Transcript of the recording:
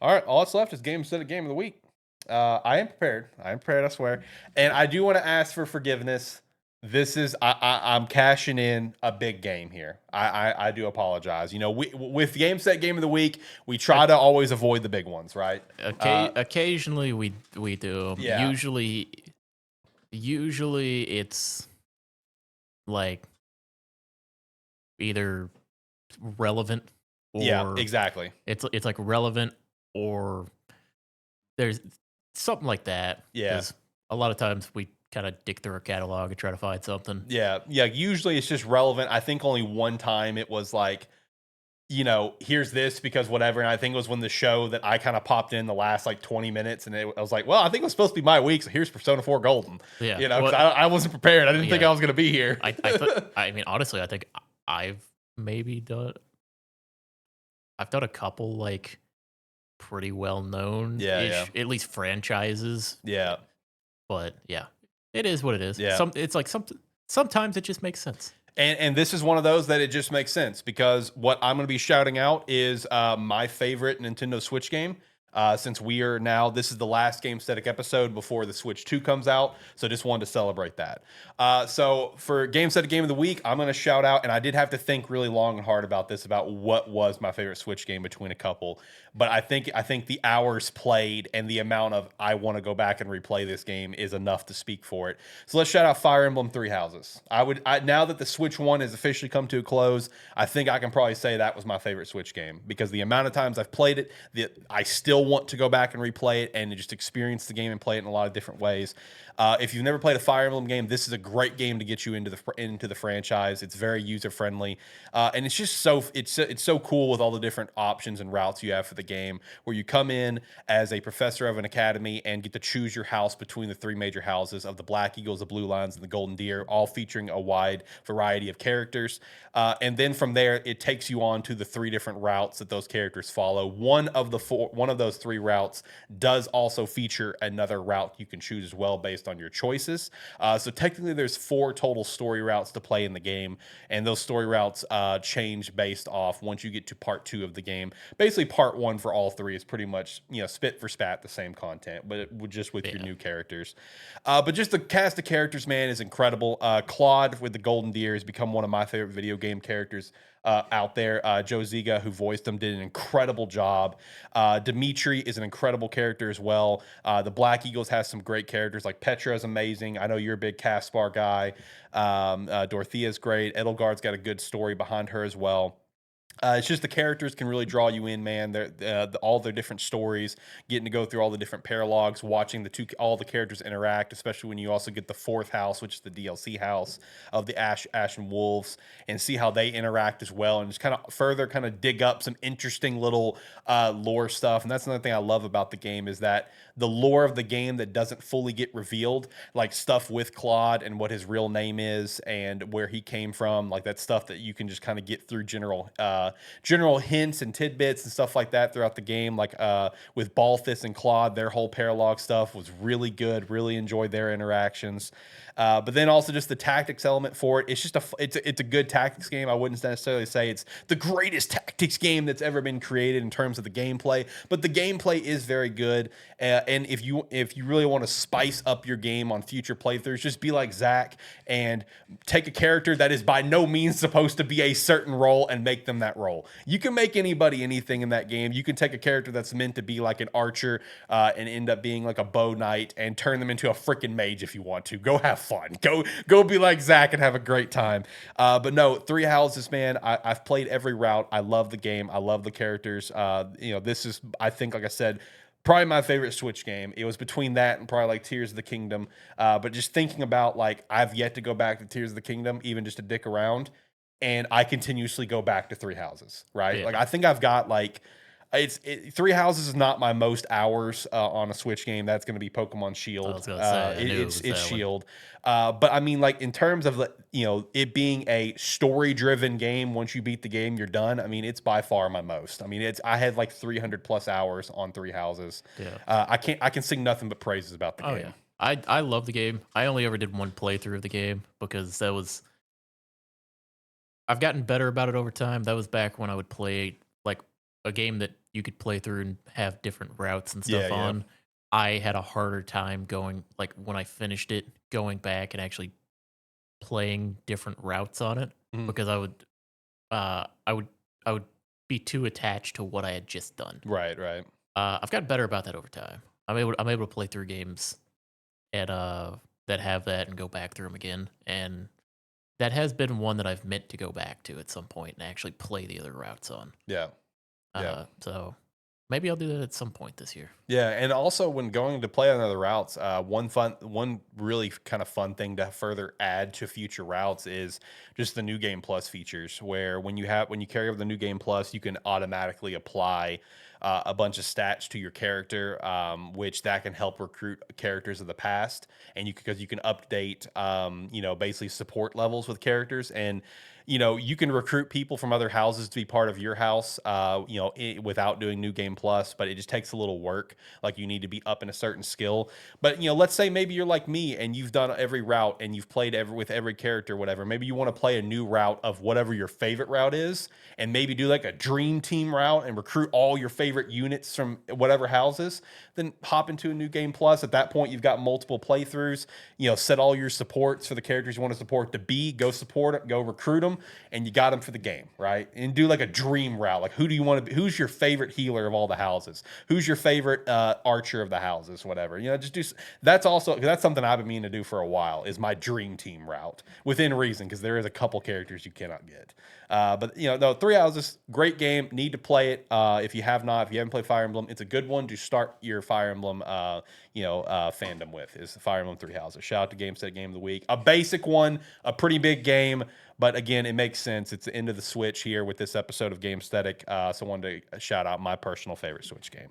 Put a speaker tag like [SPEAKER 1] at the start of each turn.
[SPEAKER 1] All right, all that's left is Gamestetic Game of the Week. I am prepared. I am prepared, I swear. And I do want to ask for forgiveness. This is I'm cashing in a big game here. I do apologize. You know, with Gameset Game of the Week, we
[SPEAKER 2] O-
[SPEAKER 1] try to always avoid the big ones, right?
[SPEAKER 2] Occasionally we do.
[SPEAKER 1] Yeah,
[SPEAKER 2] Usually it's like either relevant
[SPEAKER 1] yeah,
[SPEAKER 2] or
[SPEAKER 1] exactly.
[SPEAKER 2] it's like relevant or there's something like that
[SPEAKER 1] Yeah,
[SPEAKER 2] because a lot of times we kind of dig through our catalog and try to find something.
[SPEAKER 1] yeah, yeah. Usually it's just relevant. I think only one time it was like, you know, here's this because whatever. And I think it was when the show that I kind of popped in the last like 20 minutes, and I was like, well, I think it was supposed to be my week, so here's Persona 4 Golden.
[SPEAKER 2] Yeah.
[SPEAKER 1] You know, because
[SPEAKER 2] Well,
[SPEAKER 1] I wasn't prepared. I didn't think
[SPEAKER 2] yeah.
[SPEAKER 1] I was going to be here.
[SPEAKER 2] I thought. I mean, honestly, I think I've maybe done. I've done a couple like pretty well known
[SPEAKER 1] Yeah, yeah,
[SPEAKER 2] ish, at least franchises.
[SPEAKER 1] yeah,
[SPEAKER 2] But yeah, it is what it is.
[SPEAKER 1] yeah.
[SPEAKER 2] It's like sometimes it just makes sense.
[SPEAKER 1] And this is one of those that it just makes sense because what I'm going to be shouting out is my favorite Nintendo Switch game. Since we are now, this is the last Game Static episode before the Switch 2 comes out. So just wanted to celebrate that. So for Game Static Game of the Week, I'm going to shout out, and I did have to think really long and hard about this, about what was my favorite Switch game between a couple. But I think the hours played and the amount of I want to go back and replay this game is enough to speak for it. So let's shout out Fire Emblem Three Houses. Now that the Switch 1 has officially come to a close, I think I can probably say that was my favorite Switch game because the amount of times I've played it, I still want to go back and replay it and just experience the game and play it in a lot of different ways. If you've never played a Fire Emblem game, this is a great game to get you into the franchise. It's very user friendly, and it's just it's so cool with all the different options and routes you have for the game. Where you come in as a professor of an academy and get to choose your house between the three major houses of the Black Eagles, the Blue Lions, and the Golden Deer, all featuring a wide variety of characters. And then from there, it takes you on to the three different routes that those characters follow. One of those three routes does also feature another route you can choose as well based on your choices. So technically, there's four total story routes to play in the game, and those story routes change based off once you get to part two of the game. Basically, part one for all three is pretty much spit for spat the same content, but just with your
[SPEAKER 2] Yeah.
[SPEAKER 1] new characters. But just the cast of characters, man, is incredible. Claude with the Golden Deer has become one of my favorite video game characters out there. Joe Ziga, who voiced him, did an incredible job. Dimitri is an incredible character as well. The Black Eagles has some great characters, like Petra is amazing. I know you're a big Caspar guy. Dorothea's great. Edelgard's got a good story behind her as well. It's just the characters can really draw you in, man. All their different stories, getting to go through all the different paralogs, watching all the characters interact, especially when you also get the fourth house, which is the DLC house of the Ashen Wolves, and see how they interact as well, and just kind of further kind of dig up some interesting little lore stuff. And that's another thing I love about the game is that the lore of the game that doesn't fully get revealed, like stuff with Claude and what his real name is and where he came from, like that stuff that you can just kind of get through general hints and tidbits and stuff like that throughout the game. Like with Balthus and Claude, their whole paralog stuff was really good. Really enjoyed their interactions. But then also just the tactics element for it. It's just it's a good tactics game. I wouldn't necessarily say it's the greatest tactics game that's ever been created in terms of the gameplay, but the gameplay is very good. And if you really want to spice up your game on future playthroughs, just be like Zach and take a character that is by no means supposed to be a certain role and make them that role. You can make anybody anything in that game. You can take a character that's meant to be like an archer and end up being like a bow knight and turn them into a freaking mage if you want to. Go have fun. Go be like Zach and have a great time. But no, Three Houses, man. I've played every route. I love the game. I love the characters. This is, I think, like I said, probably my favorite Switch game. It was between that and probably like Tears of the Kingdom. But just thinking about like I've yet to go back to Tears of the Kingdom, even just to dick around, and I continuously go back to Three Houses. Right?
[SPEAKER 2] Yeah.
[SPEAKER 1] Like I think I've got like Three Houses is not my most hours on a Switch game. That's going to be Pokemon Shield.
[SPEAKER 2] I was gonna say, I knew it was
[SPEAKER 1] It's
[SPEAKER 2] that one.
[SPEAKER 1] Shield. But I mean, like in terms of it being a story-driven game. Once you beat the game, you're done. I mean, it's by far my most. I mean, I had like 300 plus hours on Three Houses.
[SPEAKER 2] Yeah.
[SPEAKER 1] I can sing nothing but praises about the
[SPEAKER 2] Oh
[SPEAKER 1] game.
[SPEAKER 2] yeah. I love the game. I only ever did one playthrough of the game because I've gotten better about it over time. That was back when I would play like a game that you could play through and have different routes and
[SPEAKER 1] Yeah,
[SPEAKER 2] stuff
[SPEAKER 1] yeah.
[SPEAKER 2] on. I had a harder time going like when I finished it, going back and actually playing different routes on it
[SPEAKER 1] Mhm.
[SPEAKER 2] because uh I would I would be too attached to what I had just done.
[SPEAKER 1] Right, right.
[SPEAKER 2] I've gotten better about that over time. I'm able to play through games and that have that and go back through them again, and that has been one that I've meant to go back to at some point and actually play the other routes on.
[SPEAKER 1] Yeah, yeah.
[SPEAKER 2] So maybe I'll do that at some point this year.
[SPEAKER 1] Yeah, and also when going to play on other routes, one really kind of fun thing to further add to future routes is just the new game plus features. Where when you carry over the new game plus, you can automatically apply a bunch of stats to your character, which that can help recruit characters of the past, and because you can update, basically support levels with characters and. You can recruit people from other houses to be part of your house, without doing New Game Plus, but it just takes a little work. Like you need to be up in a certain skill. But let's say maybe you're like me and you've done every route and you've played with every character, whatever. Maybe you want to play a new route of whatever your favorite route is, and maybe do like a dream team route and recruit all your favorite units from whatever houses. Then hop into a New Game Plus. At that point, you've got multiple playthroughs. Set all your supports for the characters you want to support to be. Go support it. Go recruit them, and you got them for the game, right? And do like a dream route. Like who do you want to be? Who's your favorite healer of all the houses? Who's your favorite archer of the houses? Whatever. Just do. That's something I've been meaning to do for a while. Is my dream team route within reason because there is a couple characters you cannot get. But no, Three Houses, great game. Need to play it. If you haven't played Fire Emblem, it's a good one to start your Fire Emblem, fandom with. Is Fire Emblem Three Houses. Shout out to Gameset Game of the Week. A basic one, a pretty big game, but again, it makes sense. It's the end of the Switch here with this episode of Gamesthetic. So I wanted to shout out my personal favorite Switch game.